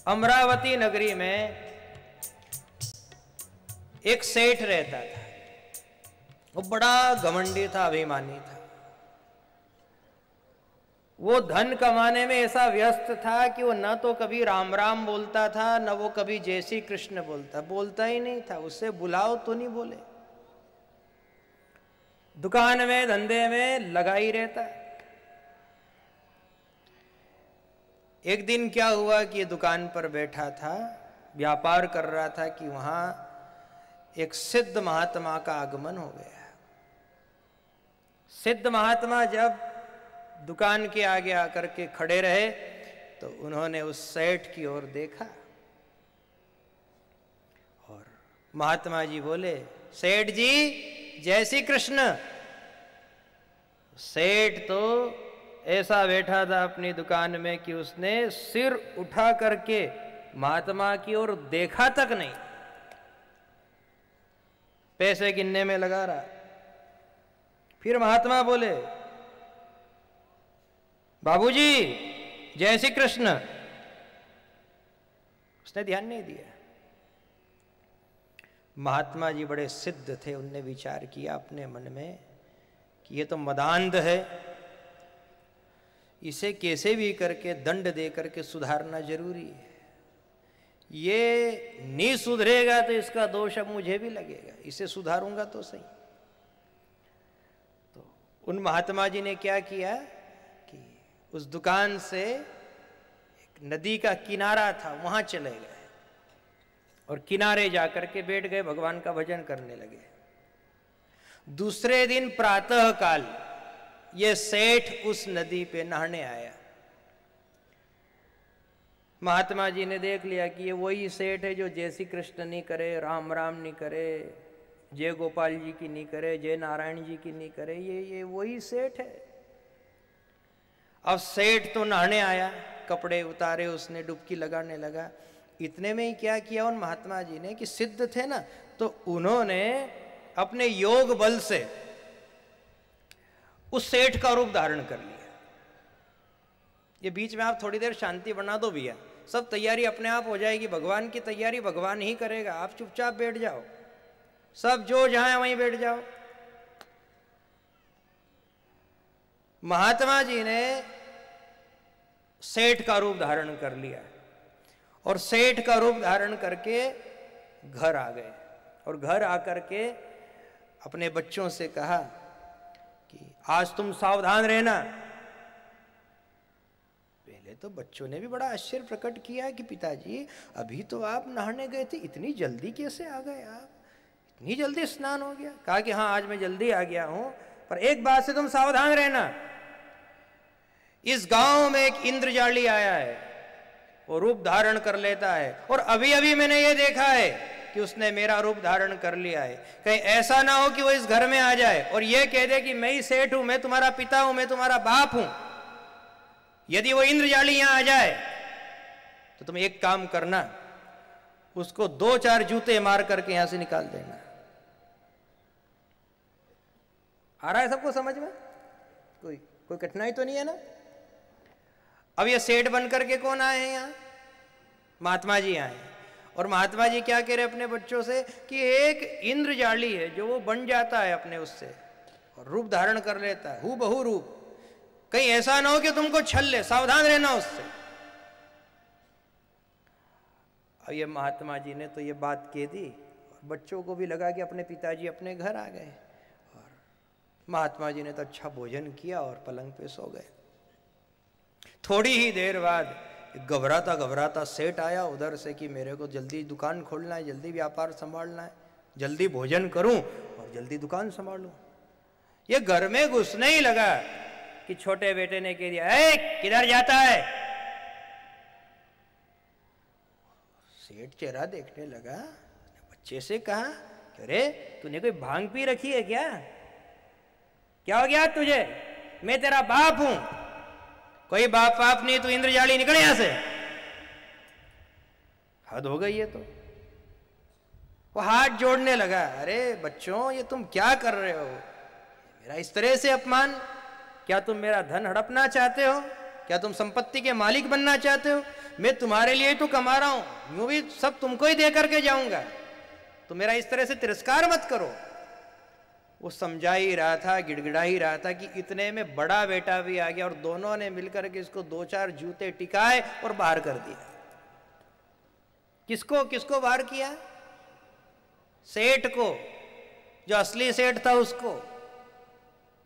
अमरावती नगरी में एक सेठ रहता था। वो बड़ा घमंडी था, अभिमानी था। वो धन कमाने में ऐसा व्यस्त था कि वो न तो कभी राम राम बोलता था, न वो कभी जय श्री कृष्ण बोलता ही नहीं था। उससे बुलाओ तो नहीं बोले। दुकान में धंधे में लगा ही रहता। एक दिन क्या हुआ कि दुकान पर बैठा था, व्यापार कर रहा था कि वहां एक सिद्ध महात्मा का आगमन हो गया। सिद्ध महात्मा जब दुकान के आगे आकर के खड़े रहे तो उन्होंने उस सेठ की ओर देखा और महात्मा जी बोले, सेठ जी जय श्री कृष्ण। सेठ तो ऐसा बैठा था अपनी दुकान में कि उसने सिर उठा करके महात्मा की ओर देखा तक नहीं, पैसे गिनने में लगा रहा। फिर महात्मा बोले, बाबूजी जय श्री कृष्ण। उसने ध्यान नहीं दिया। महात्मा जी बड़े सिद्ध थे। उनने विचार किया अपने मन में कि ये तो मदांध है, इसे कैसे भी करके दंड दे करके सुधारना जरूरी है। ये नहीं सुधरेगा तो इसका दोष अब मुझे भी लगेगा, इसे सुधारूंगा तो सही। तो उन महात्मा जी ने क्या किया कि उस दुकान से एक नदी का किनारा था, वहां चले गए और किनारे जाकर के बैठ गए, भगवान का भजन करने लगे। दूसरे दिन प्रातः काल ये सेठ उस नदी पे नहाने आया। महात्मा जी ने देख लिया कि ये वही सेठ है जो जय श्री कृष्ण नहीं करे, राम राम नहीं करे, जय गोपाल जी की नहीं करे, जय नारायण जी की नहीं करे, ये वही सेठ है। अब सेठ तो नहाने आया, कपड़े उतारे, उसने डुबकी लगाने लगा। इतने में ही क्या किया उन महात्मा जी ने कि सिद्ध थे ना, तो उन्होंने अपने योग बल से उस सेठ का रूप धारण कर लिया। ये बीच में आप थोड़ी देर शांति बना दो भैया, सब तैयारी अपने आप हो जाएगी। भगवान की तैयारी भगवान ही करेगा, आप चुपचाप बैठ जाओ, सब जो जहां वहीं बैठ जाओ। महात्मा जी ने सेठ का रूप धारण कर लिया और सेठ का रूप धारण करके घर आ गए और घर आकर के अपने बच्चों से कहा कि आज तुम सावधान रहना। पहले तो बच्चों ने भी बड़ा आश्चर्य प्रकट किया कि पिताजी अभी तो आप नहाने गए थे, इतनी जल्दी कैसे आ गए आप, इतनी जल्दी स्नान हो गया। कहा कि हाँ आज मैं जल्दी आ गया हूं, पर एक बात से तुम सावधान रहना, इस गांव में एक इंद्रजाली आया है, वो रूप धारण कर लेता है और अभी अभी मैंने ये देखा है कि उसने मेरा रूप धारण कर लिया है। कहीं ऐसा ना हो कि वो इस घर में आ जाए और ये कह दे कि मैं ही सेठ हूं, मैं तुम्हारा पिता हूं, मैं तुम्हारा बाप हूं। यदि वो इंद्रजाली यहां आ जाए तो तुम एक काम करना, उसको 2-4 जूते मार करके यहां से निकाल देना। आ रहा है सबको समझ में? कोई कठिनाई तो नहीं है ना? अब ये सेठ बन करके कौन आए हैं यहां? महात्मा जी आए हैं। और महात्मा जी क्या कह रहे अपने बच्चों से कि एक इंद्रजाली है जो वो बन जाता है अपने उससे और रूप धारण कर लेता है, हूबहू रूप। कहीं ऐसा ना हो कि तुमको छल ले, सावधान रहना उससे। अब ये महात्मा जी ने तो ये बात कह दी और बच्चों को भी लगा कि अपने पिताजी अपने घर आ गए और महात्मा जी ने तो अच्छा भोजन किया और पलंग पे सो गए। थोड़ी ही देर बाद घबराता घबराता सेठ आया उधर से कि मेरे को जल्दी दुकान खोलना है, जल्दी व्यापार संभालना है, जल्दी भोजन करूं और जल्दी दुकान संभालूं। ये घर में घुसने ही लगा कि छोटे बेटे ने कह दिया, ए किधर जाता है? सेठ चेहरा देखने लगा, बच्चे से कहा, अरे तूने कोई भांग पी रखी है क्या हो गया तुझे? मैं तेरा बाप हूं। कोई बाप नहीं, तू इंद्रजाली, निकल यहां से। हद हो गई है। तो वो हाथ जोड़ने लगा, अरे बच्चों ये तुम क्या कर रहे हो? मेरा इस तरह से अपमान, क्या तुम मेरा धन हड़पना चाहते हो? क्या तुम संपत्ति के मालिक बनना चाहते हो? मैं तुम्हारे लिए तो कमा रहा हूं, यूं भी सब तुमको ही दे करके जाऊंगा, तो मेरा इस तरह से तिरस्कार मत करो। वो समझा ही रहा था, गिड़गिड़ा ही रहा था कि इतने में बड़ा बेटा भी आ गया और दोनों ने मिलकर के इसको 2-4 जूते टिकाए और बाहर कर दिया। किसको किसको बाहर किया? सेठ को, जो असली सेठ था उसको।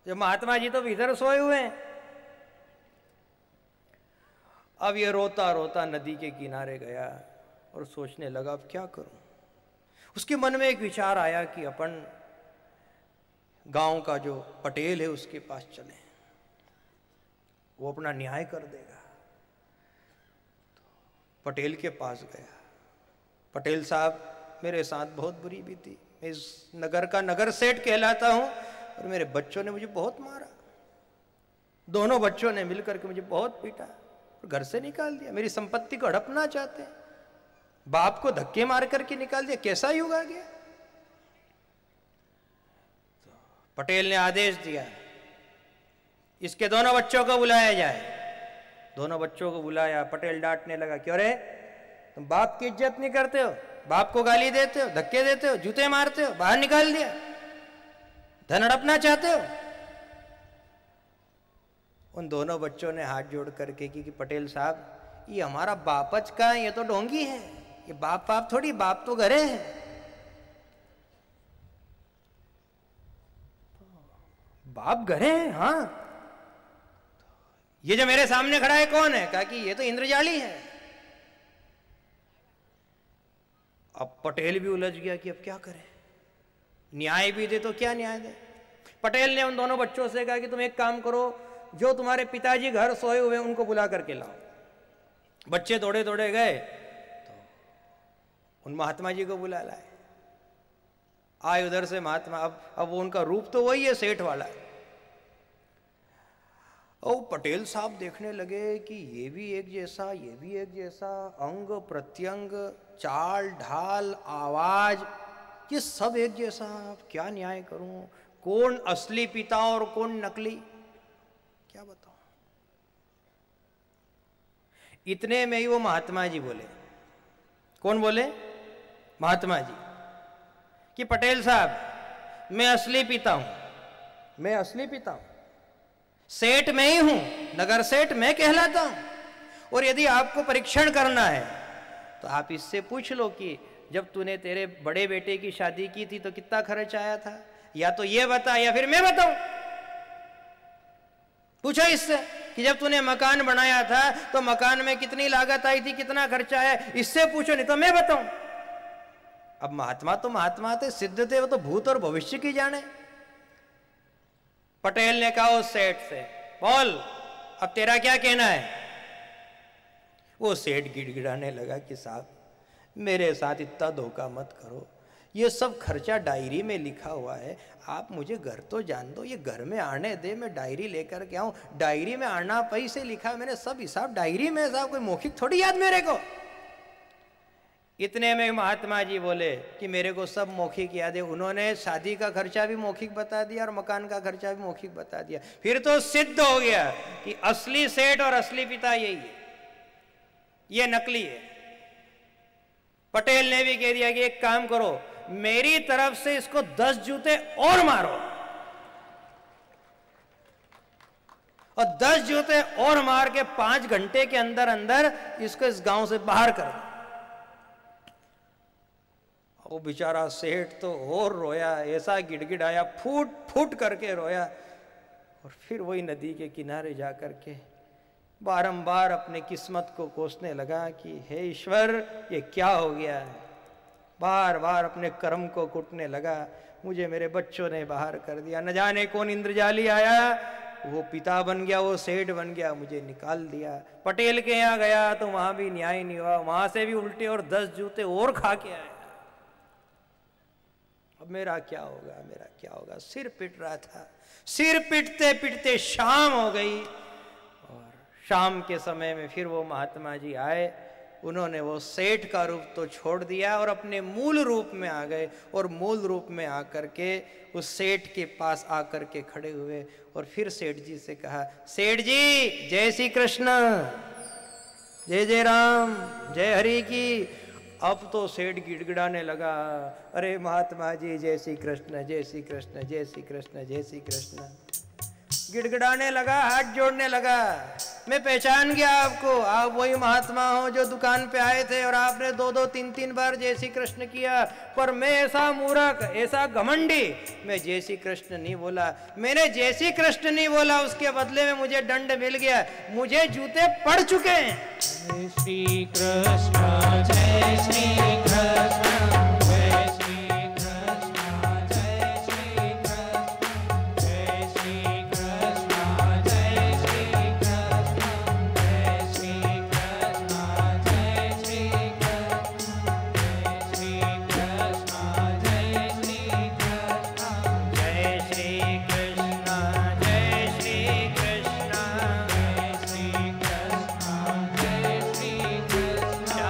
जो महात्मा जी तो भीतर सोए हुए हैं। अब ये रोता रोता नदी के किनारे गया और सोचने लगा अब क्या करूं। उसके मन में एक विचार आया कि अपन गांव का जो पटेल है उसके पास चले, वो अपना न्याय कर देगा। तो पटेल के पास गया। पटेल साहब, मेरे साथ बहुत बुरी बीती, मैं इस नगर का नगर सेठ कहलाता हूं और मेरे बच्चों ने मुझे बहुत मारा, दोनों बच्चों ने मिलकर के मुझे बहुत पीटा और घर से निकाल दिया, मेरी संपत्ति को हड़पना चाहते हैं, बाप को धक्के मार करके निकाल दिया, कैसा युग आ गया। पटेल ने आदेश दिया इसके दोनों बच्चों को बुलाया जाए। दोनों बच्चों को बुलाया। पटेल डांटने लगा, क्यों रे, तुम बाप की इज्जत नहीं करते हो, बाप को गाली देते हो, धक्के देते हो, जूते मारते हो, बाहर निकाल दिया, धन हड़पना चाहते हो। उन दोनों बच्चों ने हाथ जोड़ करके कि पटेल साहब, ये हमारा बापच का है, ये तो ढोंगी है, ये बाप बाप थोड़ी, बाप तो घरे है। बाप घरे हैं? हाँ। ये जो मेरे सामने खड़ा है कौन है? कहा कि ये तो इंद्रजाली है। अब पटेल भी उलझ गया कि अब क्या करें, न्याय भी दे तो क्या न्याय दे। पटेल ने उन दोनों बच्चों से कहा कि तुम एक काम करो, जो तुम्हारे पिताजी घर सोए हुए उनको बुला करके लाओ। बच्चे दौड़े दौड़े गए तो उन महात्मा जी को बुला लाए। आए उधर से महात्मा, अब वो उनका रूप तो वही है, सेठ वाला है। और पटेल साहब देखने लगे कि ये भी एक जैसा, ये भी एक जैसा, अंग प्रत्यंग, चाल ढाल, आवाज, ये सब एक जैसा। क्या न्याय करूं, कौन असली पिता और कौन नकली, क्या बताऊं। इतने में ही वो महात्मा जी बोले। कौन बोले? महात्मा जी, कि पटेल साहब, मैं असली पिता हूं, मैं असली पिता हूं, सेठ मैं ही हूं, नगर सेठ मैं कहलाता हूं। और यदि आपको परीक्षण करना है तो आप इससे पूछ लो कि जब तूने तेरे बड़े बेटे की शादी की थी तो कितना खर्च आया था, या तो ये बता या फिर मैं बताऊं। पूछो इससे कि जब तूने मकान बनाया था तो मकान में कितनी लागत आई थी, कितना खर्चा आया, इससे पूछो, नहीं तो मैं बताऊं। अब महात्मा तो महात्मा थे, सिद्ध थे, वो तो भूत और भविष्य की जाने। पटेल ने कहा उस सेठ से, बोल अब तेरा क्या कहना है। वो सेठ गिड़गिड़ाने लगा कि साहब, मेरे साथ इतना धोखा मत करो, ये सब खर्चा डायरी में लिखा हुआ है, आप मुझे घर तो जान दो, ये घर में आने दे, मैं डायरी लेकर के आऊं। डायरी में आना पैसे लिखा, मैंने सब हिसाब डायरी में, साहब कोई मौखिक थोड़ी याद मेरे को। इतने में महात्मा जी बोले कि मेरे को सब मौखिक याद है। उन्होंने शादी का खर्चा भी मौखिक बता दिया और मकान का खर्चा भी मौखिक बता दिया। फिर तो सिद्ध हो गया कि असली सेठ और असली पिता यही है, ये नकली है। पटेल ने भी कह दिया कि एक काम करो, मेरी तरफ से इसको 10 जूते और मारो, और 10 जूते और मार के 5 घंटे के अंदर अंदर इसको इस गांव से बाहर कर दो। वो बेचारा सेठ तो और रोया, ऐसा गिड़गिड़ाया, फूट फूट करके रोया। और फिर वही नदी के किनारे जा करके बारंबार अपने किस्मत को कोसने लगा कि हे ईश्वर, ये क्या हो गया है। बार बार अपने कर्म को कुटने लगा, मुझे मेरे बच्चों ने बाहर कर दिया, न जाने कौन इंद्रजाली आया, वो पिता बन गया, वो सेठ बन गया, मुझे निकाल दिया। पटेल के यहाँ गया तो वहां भी न्याय नहीं हुआ, वहां से भी उल्टे और 10 जूते और खा के आया। अब मेरा क्या होगा, मेरा क्या होगा। सिर पिट रहा था, सिर पिटते पिटते शाम हो गई। और शाम के समय में फिर वो महात्मा जी आए उन्होंने वो सेठ का रूप तो छोड़ दिया और अपने मूल रूप में आ गए, और मूल रूप में आकर के उस सेठ के पास आकर के खड़े हुए और फिर सेठ जी से कहा, सेठ जी जय श्री कृष्ण, जय जय राम, जय हरि की। अब तो सेठ गिड़गिड़ाने लगा, अरे महात्मा जी जय श्री कृष्ण, जय श्री कृष्ण, जय श्री कृष्ण, जय श्री कृष्ण। गिड़गिड़ाने लगा, हाथ जोड़ने लगा, मैं पहचान गया आपको, आप वही महात्मा हो जो दुकान पे आए थे और आपने 2-2 3-3 बार जय श्री कृष्ण किया, पर मैं ऐसा मूर्ख, ऐसा घमंडी, मैं जय श्री कृष्ण नहीं बोला। मैंने जय श्री कृष्ण नहीं बोला, उसके बदले में मुझे दंड मिल गया, मुझे जूते पड़ चुके हैं। जय श्री कृष्ण, जय श्री कृष्ण, जय श्री कृष्ण, जय श्री कृष्ण, जय श्री कृष्ण, जय श्री कृष्ण, जय श्री कृष्ण, जय श्री कृष्ण, जय श्री कृष्ण, जय श्री कृष्ण, जय श्री कृष्ण, जय श्री कृष्ण, जय श्री कृष्ण, जय श्री कृष्ण,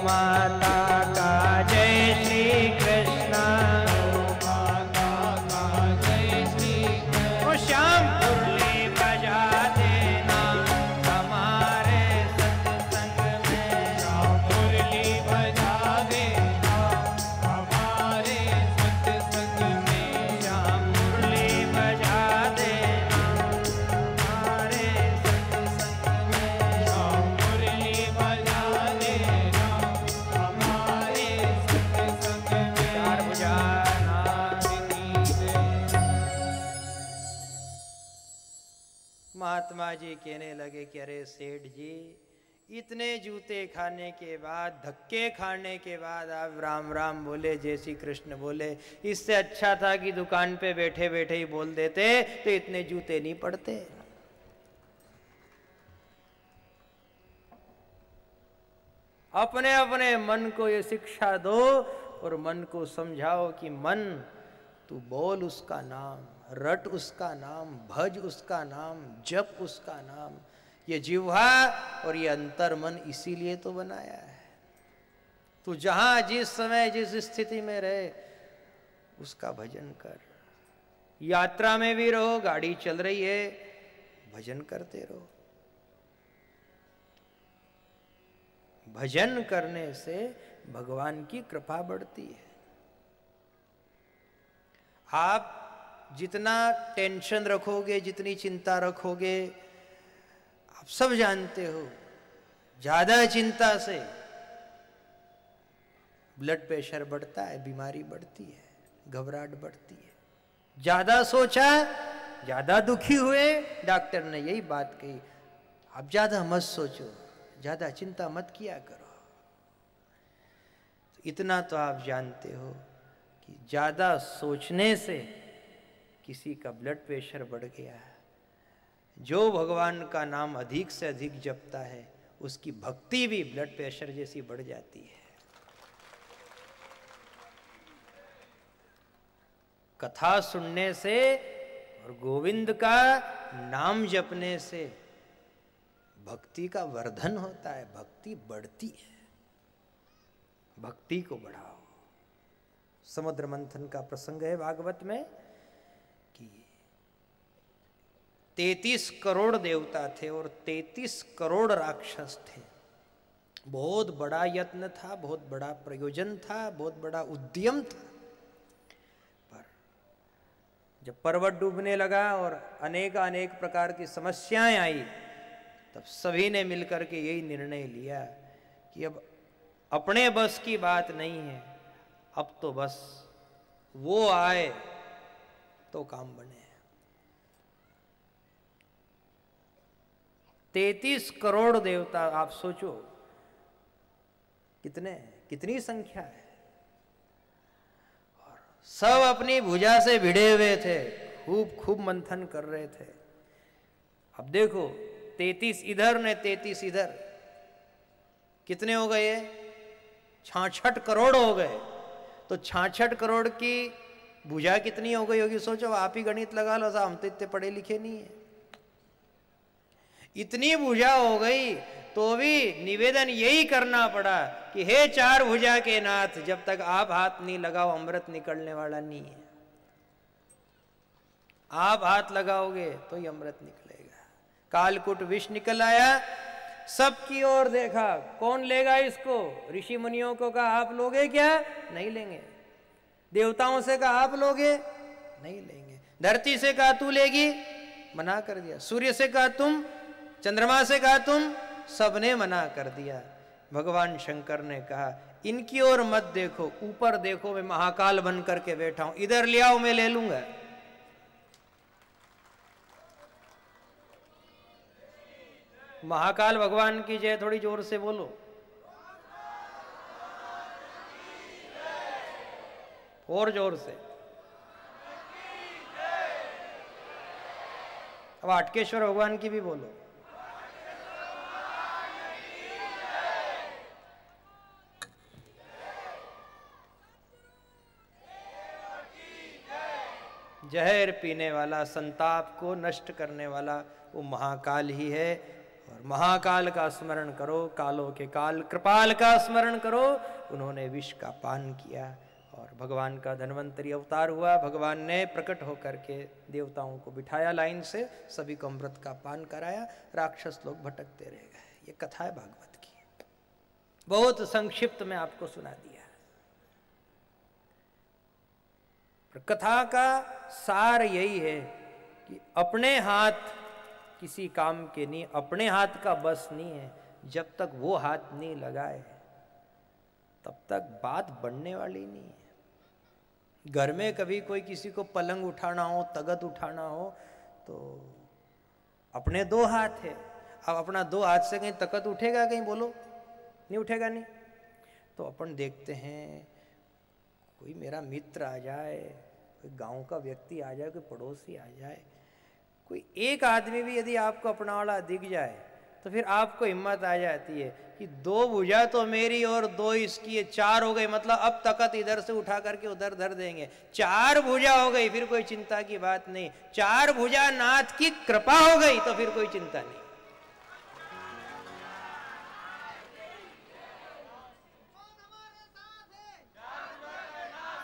माता का जय श्री कृष्ण, माता का जय श्री कृष्ण। ओ श्याम मुरली बजा देना हमारे सत्संग में, श्याम मुरली बजा देना हमारे सत्संग में, श्याम मुरली बजा देना हमारे सत्संग में, श्याम मुरली बजा देना हमारे सत्संग में। चार भुजानाथ की जय। महात्मा जी कहने लगे कि अरे सेठ जी, इतने जूते खाने के बाद, धक्के खाने के बाद आप राम राम बोले, जय श्री कृष्ण बोले, इससे अच्छा था कि दुकान पे बैठे बैठे ही बोल देते तो इतने जूते नहीं पड़ते। अपने अपने मन को ये शिक्षा दो और मन को समझाओ कि मन, तू बोल उसका नाम, रट उसका नाम, भज उसका नाम, जप उसका नाम। ये जिह्वा और ये अंतर मन इसीलिए तो बनाया है। तू जहां जिस समय जिस स्थिति में रहे उसका भजन कर। यात्रा में भी रहो, गाड़ी चल रही है, भजन करते रहो। भजन करने से भगवान की कृपा बढ़ती है। आप जितना टेंशन रखोगे, जितनी चिंता रखोगे, आप सब जानते हो, ज्यादा चिंता से ब्लड प्रेशर बढ़ता है, बीमारी बढ़ती है, घबराहट बढ़ती है। ज्यादा सोचा, ज्यादा दुखी हुए, डॉक्टर ने यही बात कही, आप ज्यादा मत सोचो, ज्यादा चिंता मत किया करो। तो इतना तो आप जानते हो कि ज्यादा सोचने से किसी का ब्लड प्रेशर बढ़ गया है। जो भगवान का नाम अधिक से अधिक जपता है उसकी भक्ति भी ब्लड प्रेशर जैसी बढ़ जाती है। कथा सुनने से और गोविंद का नाम जपने से भक्ति का वर्धन होता है, भक्ति बढ़ती है। भक्ति को बढ़ाओ। समुद्र मंथन का प्रसंग है भागवत में कि 33 करोड़ देवता थे और 33 करोड़ राक्षस थे। बहुत बड़ा यत्न था, बहुत बड़ा प्रयोजन था, बहुत बड़ा उद्यम था। पर जब पर्वत डूबने लगा और अनेक प्रकार की समस्याएं आई, तब सभी ने मिलकर के यही निर्णय लिया कि अब अपने बस की बात नहीं है, अब तो बस वो आए तो काम बने। 33 करोड़ देवता, आप सोचो कितनी संख्या है। और सब अपनी भुजा से भिड़े हुए थे, खूब मंथन कर रहे थे। अब देखो 33 इधर ने 33 इधर, कितने हो गए? 66 करोड़ हो गए। तो 66 करोड़ की भुजा कितनी हो गई होगी? सोचो, आप ही गणित लगा लो, हम तो इतने पढ़े लिखे नहीं है। इतनी भुजा हो गई तो भी निवेदन यही करना पड़ा कि हे चार भुजा के नाथ, जब तक आप हाथ नहीं लगाओ अमृत निकलने वाला नहीं है। आप हाथ लगाओगे तो ही अमृत निकलेगा। कालकूट विष निकल आया, सबकी ओर देखा, कौन लेगा इसको? ऋषि मुनियों को कहा आप लोगे क्या? नहीं लेंगे। देवताओं से कहा आप लोगे? नहीं लेंगे। धरती से कहा तू लेगी? मना कर दिया। सूर्य से कहा तुम? चंद्रमा से कहा तुम? सबने मना कर दिया। भगवान शंकर ने कहा इनकी ओर मत देखो, ऊपर देखो, मैं महाकाल बन करके बैठा हूं, इधर ले आओ, मैं ले लूंगा। महाकाल भगवान की जय, थोड़ी जोर से बोलो। और जोर से। अब आटकेश्वर भगवान की भी बोलो। जहर पीने वाला, संताप को नष्ट करने वाला वो महाकाल ही है। और महाकाल का स्मरण करो, कालों के काल कृपाल का स्मरण करो। उन्होंने विष का पान किया और भगवान का धन्वंतरी अवतार हुआ। भगवान ने प्रकट होकर के देवताओं को बिठाया लाइन से, सभी को अमृत का पान कराया, राक्षस लोग भटकते रह गए। ये कथा है भागवत की, बहुत संक्षिप्त में आपको सुना दिया। कथा का सार यही है कि अपने हाथ किसी काम के नहीं, अपने हाथ का बस नहीं है। जब तक वो हाथ नहीं लगाए तब तक बात बढ़ने वाली नहीं है। घर में कभी कोई किसी को पलंग उठाना हो, तगत उठाना हो, तो अपने दो हाथ है। अब अपना दो हाथ से कहीं तगत उठेगा, कहीं बोलो नहीं उठेगा। नहीं तो अपन देखते हैं कोई मेरा मित्र आ जाए, कोई गांव का व्यक्ति आ जाए, कोई पड़ोसी आ जाए, कोई एक आदमी भी यदि आपको अपना वाला दिख जाए तो फिर आपको हिम्मत आ जाती है कि दो भुजा तो मेरी और दो इसकी, 4 हो गई। मतलब अब तकत इधर से उठा करके उधर धर देंगे, 4 भुजा हो गई, फिर कोई चिंता की बात नहीं। 4 भुजा नाथ की कृपा हो गई तो फिर कोई चिंता नहीं।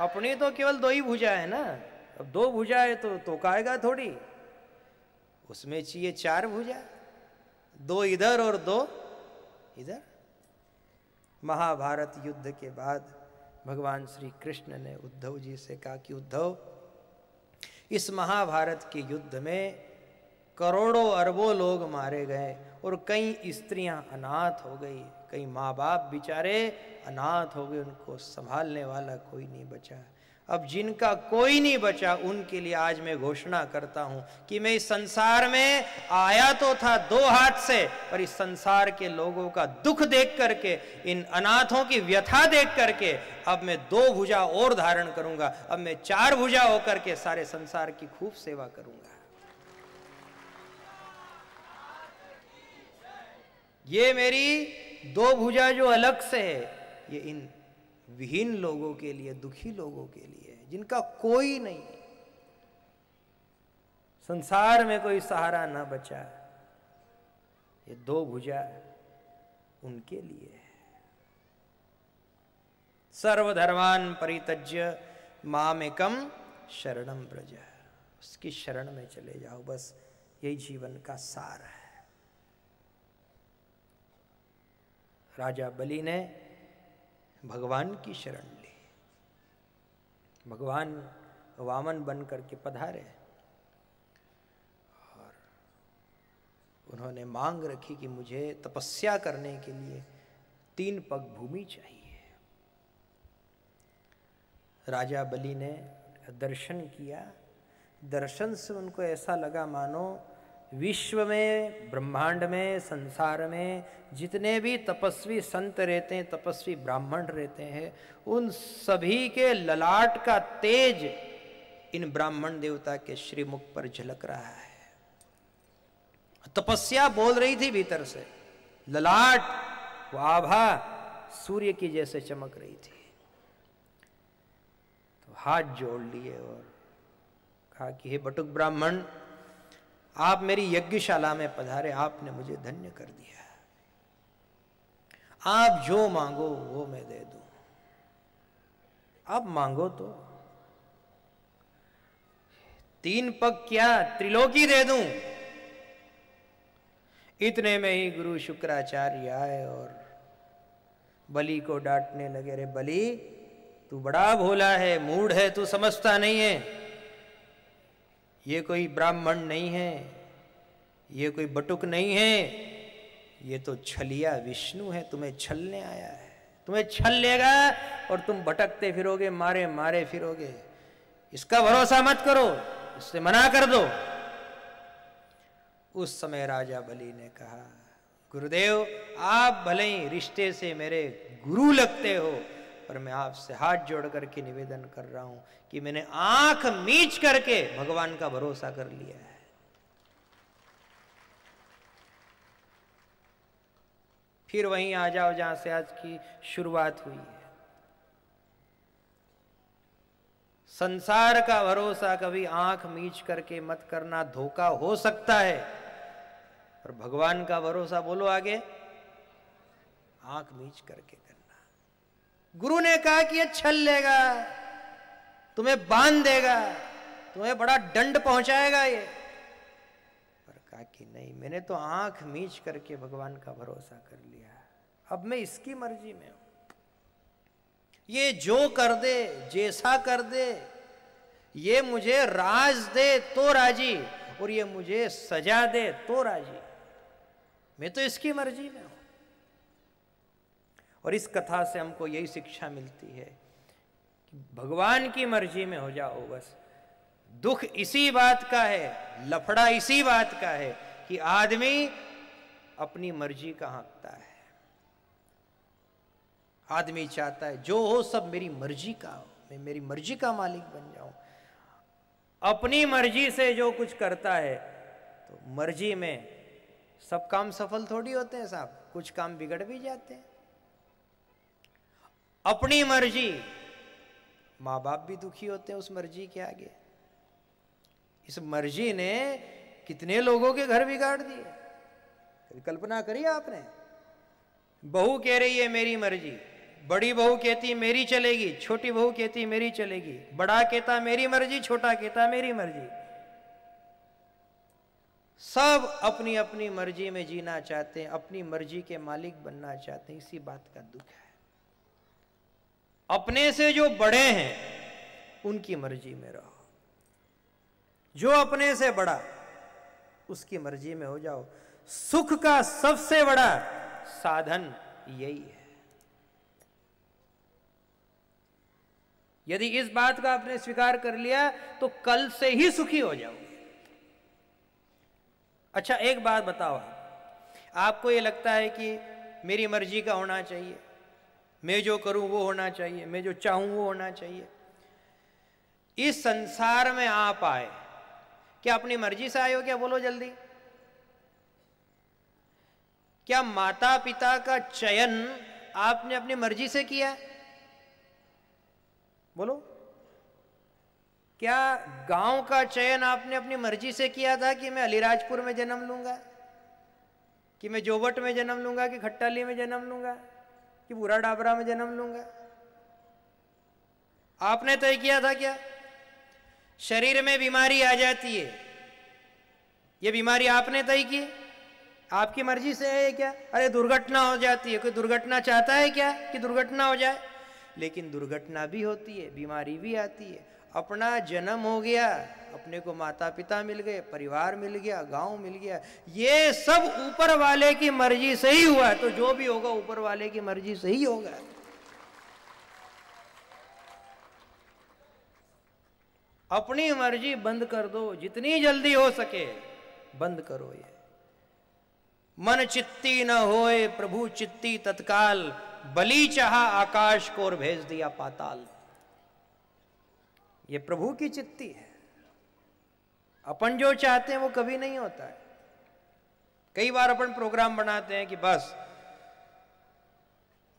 अपनी तो केवल 2 ही भुजा है ना, अब 2 भुजा है तो काएगा थोड़ी, उसमें चाहिए 4 भुजा, 2 इधर और 2 इधर। महाभारत युद्ध के बाद भगवान श्री कृष्ण ने उद्धव जी से कहा कि उद्धव, इस महाभारत के युद्ध में करोड़ों अरबों लोग मारे गए और कई स्त्रियां अनाथ हो गई, कई माँ बाप बेचारे अनाथ हो गए, उनको संभालने वाला कोई नहीं बचा। अब जिनका कोई नहीं बचा उनके लिए आज मैं घोषणा करता हूं कि मैं इस संसार में आया तो था 2 हाथ से, पर इस संसार के लोगों का दुख देख करके, इन अनाथों की व्यथा देख करके अब मैं 2 भुजा और धारण करूंगा। अब मैं 4 भुजा होकर के सारे संसार की खूब सेवा करूंगा। ये मेरी 2 भुजा जो अलग से है, ये इन विहीन लोगों के लिए, दुखी लोगों के लिए, जिनका कोई नहीं, संसार में कोई सहारा ना बचा, ये 2 भुजा उनके लिए है। सर्वधर्मान परित्यज्य मामेकम शरणम व्रज, उसकी शरण में चले जाओ, बस यही जीवन का सार है। राजा बलि ने भगवान की शरण ली, भगवान वामन बन करके पधारे और उन्होंने मांग रखी कि मुझे तपस्या करने के लिए 3 पग भूमि चाहिए। राजा बलि ने दर्शन किया, दर्शन से उनको ऐसा लगा मानो विश्व में, ब्रह्मांड में, संसार में जितने भी तपस्वी संत रहते हैं, तपस्वी ब्राह्मण रहते हैं, उन सभी के ललाट का तेज इन ब्राह्मण देवता के श्रीमुख पर झलक रहा है। तपस्या बोल रही थी भीतर से, ललाट वो आभा सूर्य की जैसे चमक रही थी। तो हाथ जोड़ लिए और कहा कि हे बटुक ब्राह्मण, आप मेरी यज्ञशाला में पधारे, आपने मुझे धन्य कर दिया, आप जो मांगो वो मैं दे दूं। आप मांगो तो 3 पग क्या, त्रिलोकी दे दूं। इतने में ही गुरु शुक्राचार्य आए और बलि को डांटने लगे, अरे बलि तू बड़ा भोला है, मूढ़ है, तू समझता नहीं है, ये कोई ब्राह्मण नहीं है, ये कोई बटुक नहीं है, ये तो छलिया विष्णु है, तुम्हें छलने आया है, तुम्हें छल लेगा और तुम भटकते फिरोगे, मारे मारे फिरोगे। इसका भरोसा मत करो, इससे मना कर दो। उस समय राजा बलि ने कहा, गुरुदेव आप भले ही रिश्ते से मेरे गुरु लगते हो, पर मैं आपसे हाथ जोड़ करके निवेदन कर रहा हूं कि मैंने आंख मीच करके भगवान का भरोसा कर लिया है। फिर वहीं आ जाओ जहां से आज की शुरुआत हुई है। संसार का भरोसा कभी आंख मीच करके मत करना, धोखा हो सकता है, और भगवान का भरोसा बोलो आगे, आंख मीच करके करना। गुरु ने कहा कि ये छल लेगा, तुम्हें बांध देगा, तुम्हें बड़ा दंड पहुंचाएगा ये, पर कहा कि नहीं, मैंने तो आंख मीच करके भगवान का भरोसा कर लिया, अब मैं इसकी मर्जी में हूं। ये जो कर दे, जैसा कर दे, ये मुझे राज दे तो राजी, और ये मुझे सजा दे तो राजी, मैं तो इसकी मर्जी में हूं। और इस कथा से हमको यही शिक्षा मिलती है कि भगवान की मर्जी में हो जाओ बस। दुख इसी बात का है, लफड़ा इसी बात का है कि आदमी अपनी मर्जी का हाँकता है। आदमी चाहता है जो हो सब मेरी मर्जी का हो, मैं मेरी मर्जी का मालिक बन जाऊं। अपनी मर्जी से जो कुछ करता है तो मर्जी में सब काम सफल थोड़ी होते हैं साहब, कुछ काम बिगड़ भी जाते हैं। अपनी मर्जी, माँ बाप भी दुखी होते हैं उस मर्जी के आगे। इस मर्जी ने कितने लोगों के घर बिगाड़ दिए, कभी कल्पना करिए आपने। बहू कह रही है मेरी मर्जी, बड़ी बहू कहती मेरी चलेगी, छोटी बहू कहती मेरी चलेगी, बड़ा कहता मेरी मर्जी, छोटा कहता मेरी मर्जी। सब अपनी अपनी मर्जी में जीना चाहते हैं, अपनी मर्जी के मालिक बनना चाहते हैं। इसी बात का दुख है। अपने से जो बड़े हैं उनकी मर्जी में रहो, जो अपने से बड़ा उसकी मर्जी में हो जाओ। सुख का सबसे बड़ा साधन यही है। यदि इस बात का आपने स्वीकार कर लिया तो कल से ही सुखी हो जाओगे। अच्छा एक बात बताओ, आपको ये लगता है कि मेरी मर्जी का होना चाहिए, मैं जो करूं वो होना चाहिए, मैं जो चाहूं वो होना चाहिए। इस संसार में आप आए, क्या अपनी मर्जी से आए हो? क्या बोलो जल्दी। क्या माता पिता का चयन आपने अपनी मर्जी से किया? बोलो। क्या गांव का चयन आपने अपनी मर्जी से किया था कि मैं अलीराजपुर में जन्म लूंगा, कि मैं जोबट में जन्म लूंगा, कि खट्टाली में जन्म लूंगा, कि बुरा डाबरा में जन्म लूंगा? आपने तय किया था क्या? शरीर में बीमारी आ जाती है, ये बीमारी आपने तय की? आपकी मर्जी से है क्या? अरे दुर्घटना हो जाती है, कोई दुर्घटना चाहता है क्या कि दुर्घटना हो जाए? लेकिन दुर्घटना भी होती है, बीमारी भी आती है। अपना जन्म हो गया, अपने को माता पिता मिल गए, परिवार मिल गया, गांव मिल गया, ये सब ऊपर वाले की मर्जी से ही हुआ। तो जो भी होगा ऊपर वाले की मर्जी से ही होगा। अपनी मर्जी बंद कर दो, जितनी जल्दी हो सके बंद करो। ये मन चित्ती न होए प्रभु चित्ती तत्काल, बलि चाहा आकाश को और भेज दिया पाताल। ये प्रभु की चित्ती है। अपन जो चाहते हैं वो कभी नहीं होता है। कई बार अपन प्रोग्राम बनाते हैं कि बस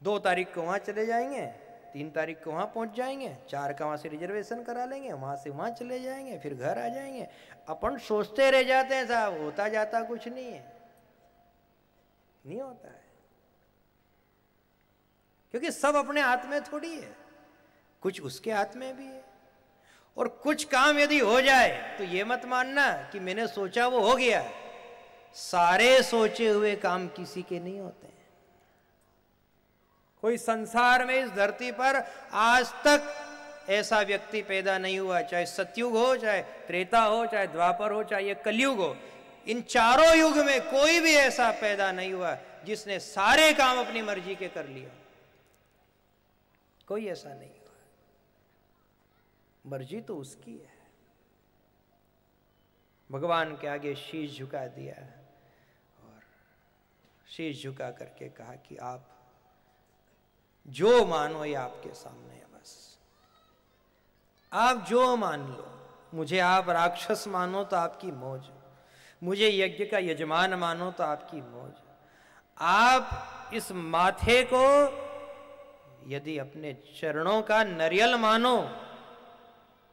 2 तारीख को वहां चले जाएंगे, 3 तारीख को वहां पहुंच जाएंगे, 4 का वहां से रिजर्वेशन करा लेंगे, वहां से वहां चले जाएंगे, फिर घर आ जाएंगे। अपन सोचते रह जाते हैं साहब, होता जाता कुछ नहीं है, नहीं होता है। क्योंकि सब अपने हाथ में थोड़ी है, कुछ उसके हाथ में भी है। और कुछ काम यदि हो जाए तो ये मत मानना कि मैंने सोचा वो हो गया। सारे सोचे हुए काम किसी के नहीं होते हैं। कोई संसार में इस धरती पर आज तक ऐसा व्यक्ति पैदा नहीं हुआ, चाहे सतयुग हो, चाहे त्रेता हो, चाहे द्वापर हो, चाहे ये कलयुग हो। इन चारों युग में कोई भी ऐसा पैदा नहीं हुआ जिसने सारे काम अपनी मर्जी के कर लिया। कोई ऐसा नहीं हुआ। मर्जी तो उसकी है। भगवान के आगे शीश झुका दिया और शीश झुका करके कहा कि आप जो मानो ये आपके सामने है। बस आप जो मान लो। मुझे आप राक्षस मानो तो आपकी मौज, मुझे यज्ञ का यजमान मानो तो आपकी मौज। आप इस माथे को यदि अपने चरणों का नरियल मानो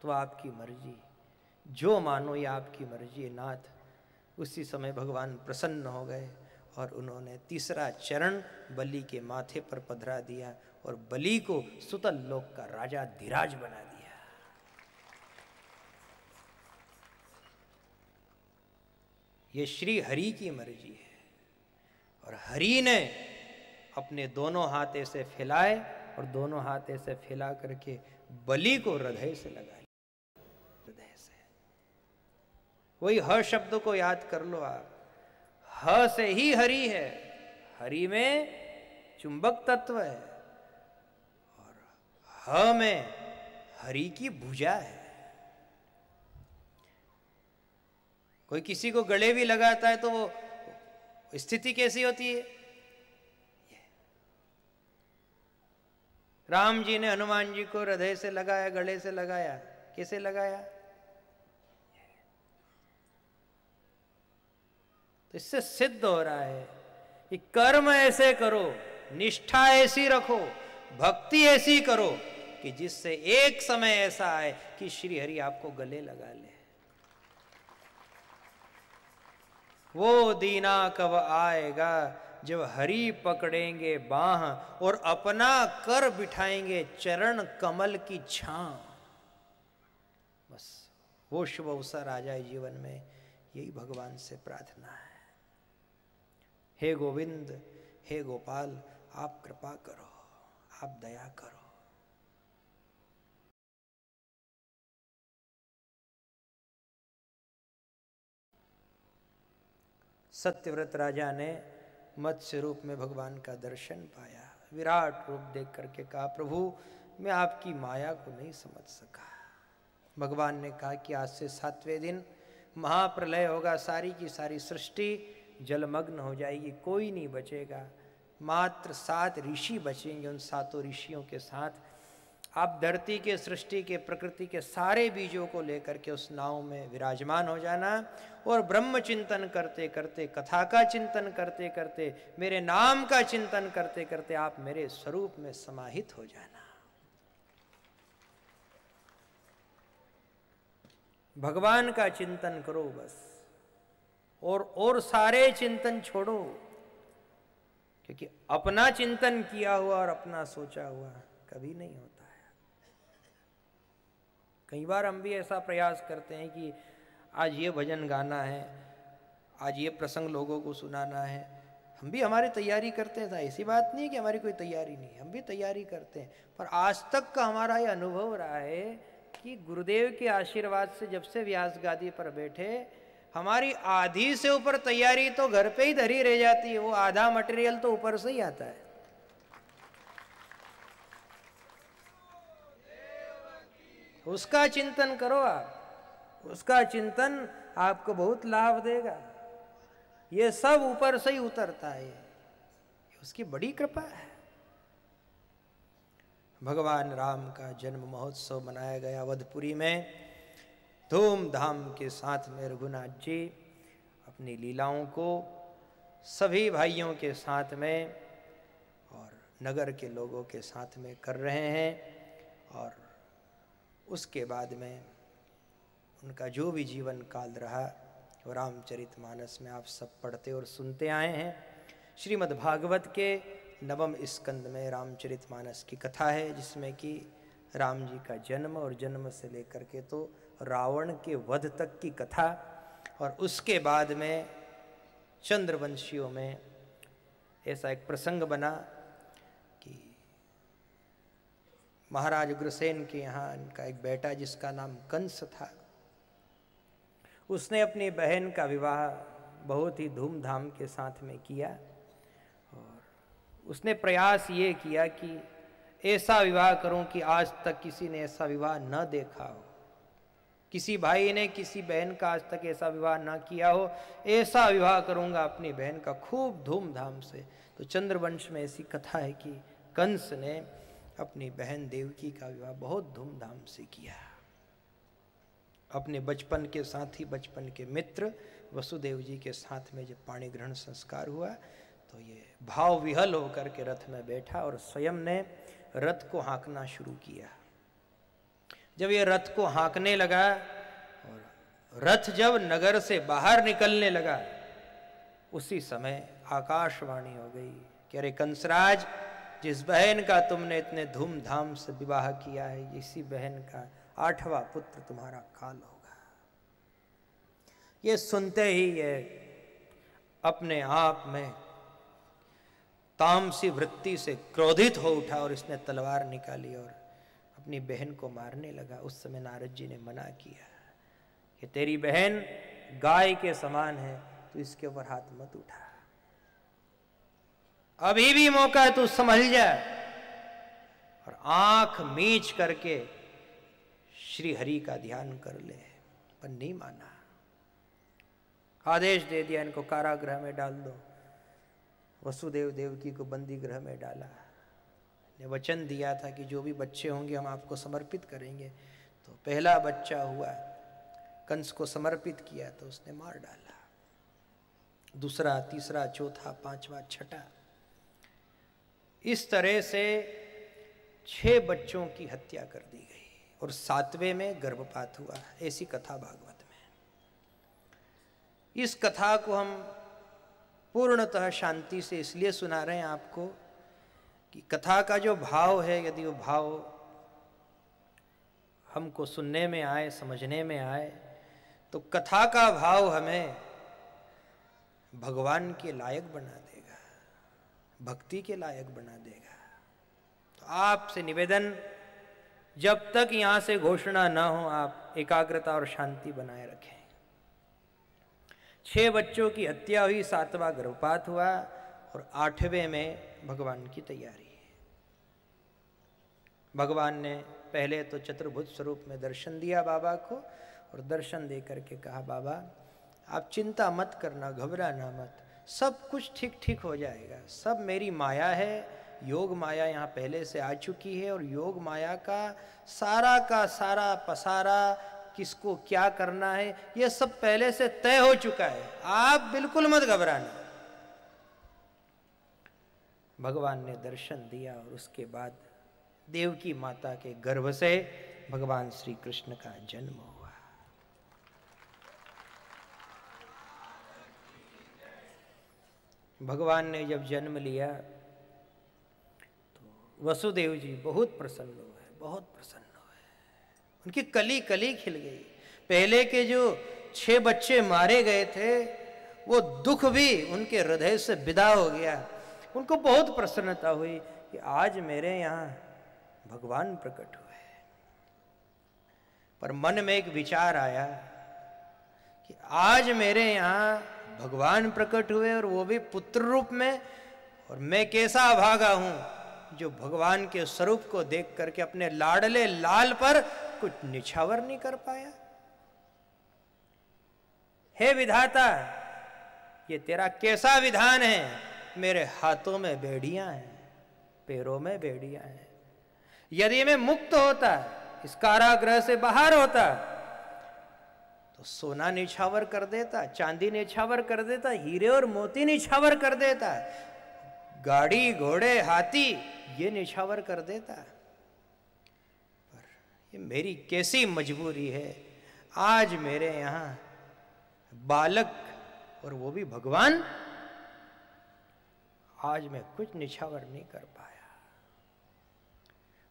तो आपकी मर्जी, जो मानो ये आपकी मर्जी है। नाथ उसी समय भगवान प्रसन्न हो गए और उन्होंने तीसरा चरण बलि के माथे पर पधरा दिया और बलि को सुतल लोक का राजा धीराज बना दिया। ये श्री हरि की मर्जी है। और हरि ने अपने दोनों हाथ ऐसे फैलाए और दोनों हाथ ऐसे फैला करके बलि को हृदय से लगा लिया, हृदय से। वही ह शब्द को याद कर लो आप, ह से ही हरि है, हरि में चुंबक तत्व है और ह में हरि की भुजा है। कोई किसी को गले भी लगाता है तो वो स्थिति कैसी होती है? राम जी ने हनुमान जी को हृदय से लगाया, गले से लगाया, कैसे लगाया? तो इससे सिद्ध हो रहा है कि कर्म ऐसे करो, निष्ठा ऐसी रखो, भक्ति ऐसी करो कि जिससे एक समय ऐसा आए कि श्री हरि आपको गले लगा ले। वो दीना कब आएगा जब हरि पकड़ेंगे बाह और अपना कर बिठाएंगे चरण कमल की छां। बस वो शुभ अवसर आ जाए जीवन में, यही भगवान से प्रार्थना है। हे गोविंद, हे गोपाल, आप कृपा करो, आप दया करो। सत्यव्रत राजा ने मत्स्य रूप में भगवान का दर्शन पाया, विराट रूप देख करके कहा, प्रभु मैं आपकी माया को नहीं समझ सका। भगवान ने कहा कि आज से 7वें दिन महाप्रलय होगा, सारी की सारी सृष्टि जलमग्न हो जाएगी, कोई नहीं बचेगा, मात्र 7 ऋषि बचेंगे। उन 7 ऋषियों के साथ आप धरती के, सृष्टि के, प्रकृति के सारे बीजों को लेकर के उस नाव में विराजमान हो जाना और ब्रह्म चिंतन करते करते, कथा का चिंतन करते करते, मेरे नाम का चिंतन करते करते आप मेरे स्वरूप में समाहित हो जाना। भगवान का चिंतन करो बस, और सारे चिंतन छोड़ो, क्योंकि अपना चिंतन किया हुआ और अपना सोचा हुआ कभी नहीं होता है। कई बार हम भी ऐसा प्रयास करते हैं कि आज ये भजन गाना है, आज ये प्रसंग लोगों को सुनाना है, हम भी हमारी तैयारी करते हैं। ऐसी बात नहीं है कि हमारी कोई तैयारी नहीं, हम भी तैयारी करते हैं। पर आज तक का हमारा ये अनुभव रहा है कि गुरुदेव के आशीर्वाद से जब से व्यास गादी पर बैठे, हमारी आधी से ऊपर तैयारी तो घर पे ही धरी रह जाती है, वो आधा मटेरियल तो ऊपर से ही आता है। उसका चिंतन करो आप, उसका चिंतन आपको बहुत लाभ देगा। ये सब ऊपर से ही उतरता है, ये उसकी बड़ी कृपा है। भगवान राम का जन्म महोत्सव मनाया गया अवधपुरी में धूमधाम के साथ में। रघुनाथ जी अपनी लीलाओं को सभी भाइयों के साथ में और नगर के लोगों के साथ में कर रहे हैं। और उसके बाद में उनका जो भी जीवन काल रहा वो रामचरितमानस में आप सब पढ़ते और सुनते आए हैं। श्रीमद् भागवत के 9वें स्कंद में रामचरितमानस की कथा है, जिसमें कि राम जी का जन्म और जन्म से लेकर के तो रावण के वध तक की कथा, और उसके बाद में चंद्रवंशियों में ऐसा एक प्रसंग बना कि महाराज उग्रसेन के यहाँ इनका एक बेटा जिसका नाम कंस था, उसने अपनी बहन का विवाह बहुत ही धूमधाम के साथ में किया। और उसने प्रयास ये किया कि ऐसा विवाह करूं कि आज तक किसी ने ऐसा विवाह न देखा हो, किसी भाई ने किसी बहन का आज तक ऐसा विवाह ना किया हो, ऐसा विवाह करूंगा अपनी बहन का खूब धूमधाम से। तो चंद्रवंश में ऐसी कथा है कि कंस ने अपनी बहन देवकी का विवाह बहुत धूमधाम से किया। अपने बचपन के साथी, बचपन के मित्र वसुदेव जी के साथ में जब पाणी ग्रहण संस्कार हुआ तो ये भाव विहल होकर के रथ में बैठा और स्वयं ने रथ को हाँकना शुरू किया। जब ये रथ को हाँकने लगा और रथ जब नगर से बाहर निकलने लगा, उसी समय आकाशवाणी हो गई कि अरे कंसराज, जिस बहन का तुमने इतने धूमधाम से विवाह किया है, इसी बहन का 8वां पुत्र तुम्हारा काल होगा। ये सुनते ही ये अपने आप में तामसी वृत्ति से क्रोधित हो उठा और इसने तलवार निकाली और अपनी बहन को मारने लगा। उस समय नारद जी ने मना किया कि तेरी बहन गाय के समान है, तू इसके ऊपर हाथ मत उठा, अभी भी मौका है, तू संभल जा। और आंख मीच करके श्री हरि का ध्यान कर ले, पर नहीं माना। आदेश दे दिया इनको कारागृह में डाल दो। वसुदेव देवकी को बंदी गृह में डाला। ने वचन दिया था कि जो भी बच्चे होंगे हम आपको समर्पित करेंगे। तो पहला बच्चा हुआ, कंस को समर्पित किया तो उसने मार डाला। दूसरा, तीसरा, चौथा, पांचवा, छठा, इस तरह से 6 बच्चों की हत्या कर दी गई और 7वें में गर्भपात हुआ। ऐसी कथा भागवत में। इस कथा को हम पूर्णतः शांति से इसलिए सुना रहे हैं आपको कि कथा का जो भाव है, यदि वो भाव हमको सुनने में आए, समझने में आए, तो कथा का भाव हमें भगवान के लायक बना देगा, भक्ति के लायक बना देगा। तो आपसे निवेदन, जब तक यहाँ से घोषणा ना हो, आप एकाग्रता और शांति बनाए रखें। 6 बच्चों की हत्या हुई, 7वां गर्भपात हुआ और 8वें में भगवान की तैयारी है। भगवान ने पहले तो चतुर्भुज स्वरूप में दर्शन दिया बाबा को और दर्शन दे करके कहा, बाबा आप चिंता मत करना, घबराना मत, सब कुछ ठीक ठीक हो जाएगा। सब मेरी माया है, योग माया यहाँ पहले से आ चुकी है और योग माया का सारा पसारा, किसको क्या करना है, ये सब पहले से तय हो चुका है। आप बिल्कुल मत घबराना। भगवान ने दर्शन दिया और उसके बाद देवकी माता के गर्भ से भगवान श्री कृष्ण का जन्म हुआ। भगवान ने जब जन्म लिया तो वसुदेव जी बहुत प्रसन्न हुए, बहुत प्रसन्न हुए। उनकी कली कली खिल गई। पहले के जो 6 बच्चे मारे गए थे, वो दुख भी उनके हृदय से विदा हो गया। उनको बहुत प्रसन्नता हुई कि आज मेरे यहाँ भगवान प्रकट हुए। पर मन में एक विचार आया कि आज मेरे यहाँ भगवान प्रकट हुए और वो भी पुत्र रूप में, और मैं कैसा अभागा हूं जो भगवान के स्वरूप को देख करके अपने लाडले लाल पर कुछ निछावर नहीं कर पाया। हे विधाता, ये तेरा कैसा विधान है? मेरे हाथों में बेड़ियां हैं, पैरों में बेड़ियां हैं। यदि मैं मुक्त होता, इस कारागृह से बाहर होता, तो सोना निछावर कर देता, चांदी निछावर कर देता, हीरे और मोती निछावर कर देता, गाड़ी घोड़े हाथी ये निछावर कर देता। पर ये मेरी कैसी मजबूरी है, आज मेरे यहाँ बालक और वो भी भगवान, आज मैं कुछ निछावर नहीं कर पाया।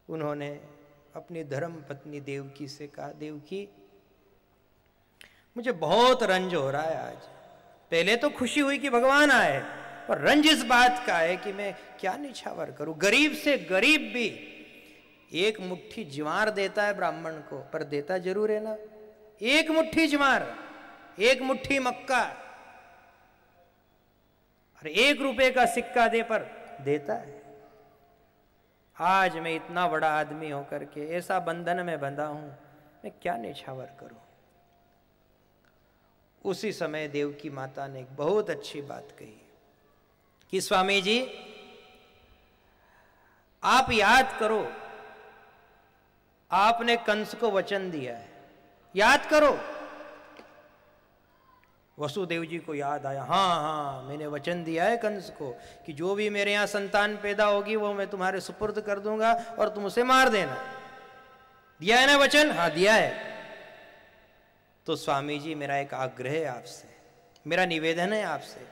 उन्होंने अपनी धर्म पत्नी देवकी से कहा, देवकी मुझे बहुत रंज हो रहा है आज। पहले तो खुशी हुई कि भगवान आए, पर रंज इस बात का है कि मैं क्या निछावर करूं। गरीब से गरीब भी 1 मुट्ठी ज्वार देता है ब्राह्मण को, पर देता जरूर है ना। 1 मुट्ठी ज्वार, 1 मुट्ठी मक्का, और 1 रुपए का सिक्का दे पर देता है। आज मैं इतना बड़ा आदमी होकर के ऐसा बंधन में बंधा हूं, मैं क्या निछावर करूं। उसी समय देवकी माता ने एक बहुत अच्छी बात कही कि स्वामी जी आप याद करो, आपने कंस को वचन दिया है, याद करो। वसुदेव जी को याद आया, हाँ मैंने वचन दिया है कंस को कि जो भी मेरे यहाँ संतान पैदा होगी वो मैं तुम्हारे सुपुर्द कर दूंगा और तुम उसे मार देना। दिया है ना वचन? हाँ दिया है। तो स्वामी जी मेरा एक आग्रह है आपसे, मेरा निवेदन है आपसे,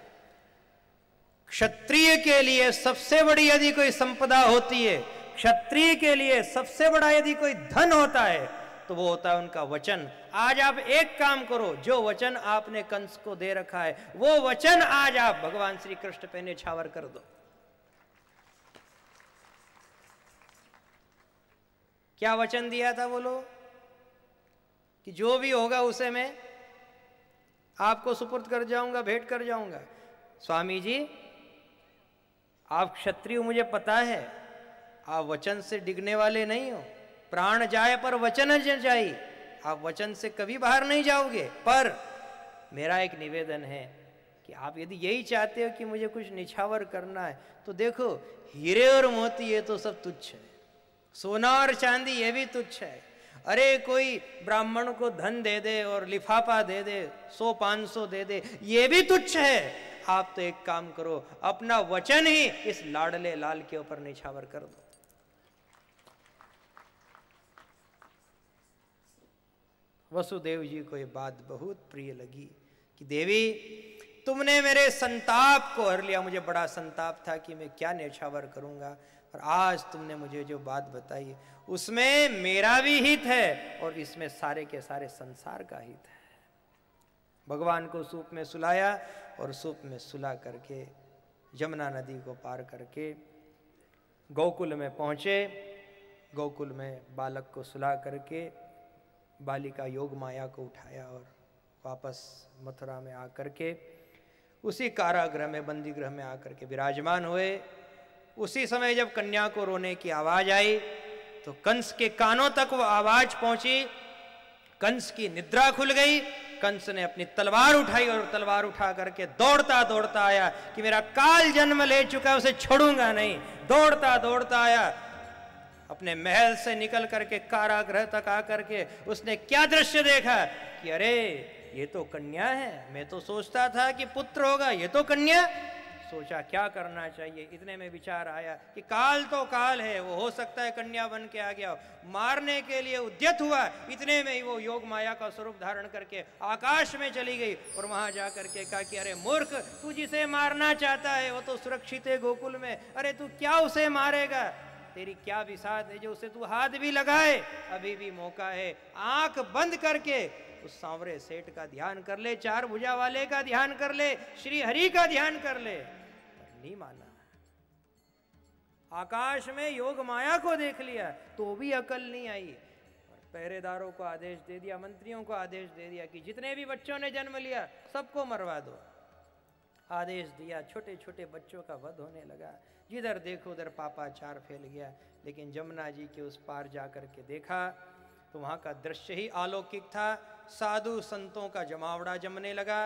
क्षत्रिय के लिए सबसे बड़ी यदि कोई संपदा होती है, क्षत्रिय के लिए सबसे बड़ा यदि कोई धन होता है तो वो होता है उनका वचन। आज आप एक काम करो, जो वचन आपने कंस को दे रखा है वो वचन आज आप भगवान श्री कृष्ण पे न्यौछावर कर दो। क्या वचन दिया था बोलो? कि जो भी होगा उसे मैं आपको सुपुर्द कर जाऊंगा, भेंट कर जाऊंगा। स्वामी जी आप क्षत्रिय, मुझे पता है आप वचन से डिगने वाले नहीं हो, प्राण जाए पर वचन न जाए, आप वचन से कभी बाहर नहीं जाओगे। पर मेरा एक निवेदन है कि आप यदि यही चाहते हो कि मुझे कुछ निछावर करना है तो देखो, हीरे और मोती ये तो सब तुच्छ है, सोना और चांदी ये भी तुच्छ है। अरे कोई ब्राह्मण को धन दे दे और लिफाफा दे दे, 100-500 दे दे, ये भी तुच्छ है। आप तो एक काम करो, अपना वचन ही इस लाडले लाल के ऊपर निछावर कर दो। वसुदेव जी को ये बात बहुत प्रिय लगी कि देवी तुमने मेरे संताप को हर लिया। मुझे बड़ा संताप था कि मैं क्या न्यौछावर करूंगा, और आज तुमने मुझे जो बात बताई उसमें मेरा भी हित है और इसमें सारे के सारे संसार का हित है। भगवान को सूप में सुलाया और सूप में सुला करके यमुना नदी को पार करके गोकुल में पहुंचे। गोकुल में बालक को सुला करके बालिका योग माया को उठाया और वापस मथुरा में आकर के उसी कारागृह में, बंदी गृह में आकर के विराजमान हुए। उसी समय जब कन्या को रोने की आवाज आई तो कंस के कानों तक वो आवाज पहुंची। कंस की निद्रा खुल गई। कंस ने अपनी तलवार उठाई और तलवार उठा करके दौड़ता दौड़ता आया कि मेरा काल जन्म ले चुका, उसे छोड़ूंगा नहीं। दौड़ता दौड़ता आया, अपने महल से निकल करके कारागृह तक आकर के उसने क्या दृश्य देखा कि अरे ये तो कन्या है, मैं तो सोचता था कि पुत्र होगा, ये तो कन्या। सोचा क्या करना चाहिए। इतने में विचार आया कि काल तो काल है, वो हो सकता है कन्या बन के आ गया। मारने के लिए उद्यत हुआ, इतने में ही वो योग माया का स्वरूप धारण करके आकाश में चली गई और वहां जा करके कहा कि अरे मूर्ख, तू जिसे मारना चाहता है वो तो सुरक्षित है गोकुल में, अरे तू क्या उसे मारेगा, तेरी क्या विसात है जो उसे तू हाथ भी लगाए, अभी भी मौका है। आंख बंद करके उस सांवरे सेठ का ध्यान कर ले, 4 भुजा वाले का ध्यान कर ले, श्री हरि का ध्यान कर ले। पर नहीं माना। आकाश में योग माया को देख लिया तो भी अकल नहीं आई और पहरेदारों को आदेश दे दिया, मंत्रियों को आदेश दे दिया कि जितने भी बच्चों ने जन्म लिया सबको मरवा दो। आदेश दिया, छोटे छोटे बच्चों का वध होने लगा। जिधर देखो उधर पापाचार फैल गया। लेकिन जमुना जी के उस पार जाकर के देखा तो वहाँ का दृश्य ही अलौकिक था। साधु संतों का जमावड़ा जमने लगा,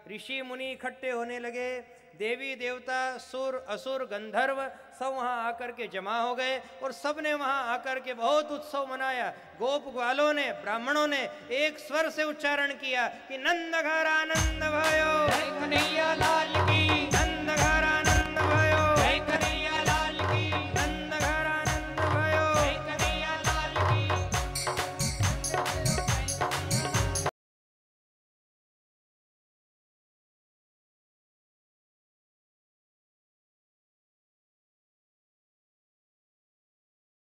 ऋषि मुनि इकट्ठे होने लगे, देवी देवता सुर असुर गंधर्व सब वहाँ आकर के जमा हो गए और सब ने वहाँ आकर के बहुत उत्सव मनाया। गोप ग्वालों ने, ब्राह्मणों ने एक स्वर से उच्चारण किया कि नंद घर आनंद भयो